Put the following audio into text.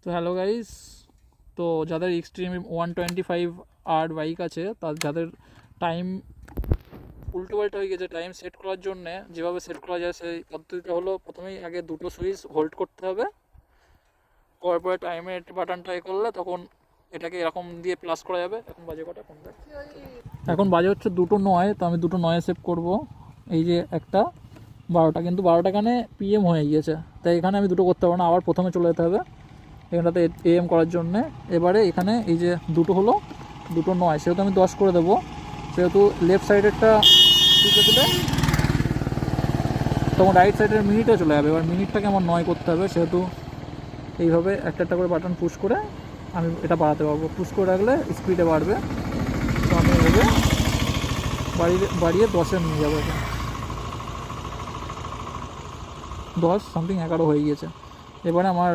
তো hello guys, তো যাদের এক্সট্রিম 125R বাইক আছে, যাদের টাইম উল্টোপাল্টা হয়ে গেছে, টাইম সেট করার জন্যে যেভাবে সেট করা যায় সেই পদ্ধতিটা হলো, প্রথমেই আগে দুটো সুইচ হোল্ড করতে হবে, করার পরে টাইমের বাটনটা করলে তখন এটাকে এরকম দিয়ে প্লাস করা যাবে। এখন বাজে কটা, কোনটা এখন বাজে হচ্ছে 2:09। তো আমি 2:09 সেভ করবো। এই যে একটা 12টা, কিন্তু 12টা এখানে PM হয়ে গিয়েছে, তাই এখানে আমি দুটো করতে পারবো না, আবার প্রথমে চলে যেতে হবে এখানটাতে AM করার জন্যে। এবারে এখানে এই যে দুটো হলো 2:09, সেহেতু আমি 10 করে দেবো। সেহেতু লেফট সাইডেরটা টিপে দিলে তখন রাইট সাইডের মিনিটে চলে যাবে। এবার মিনিটটাকে আমার 9 করতে হবে, সেহেতু এইভাবে একটা একটা করে বাটন পুশ করে আমি এটা বাড়াতে পারবো। পুশ করে রাখলে স্পিডে বাড়বে। তো আমি এভাবে বাড়িয়ে 10-এ নিয়ে যাবো। এটা 10 সামথিং 11 হয়ে গিয়েছে। এবারে আমার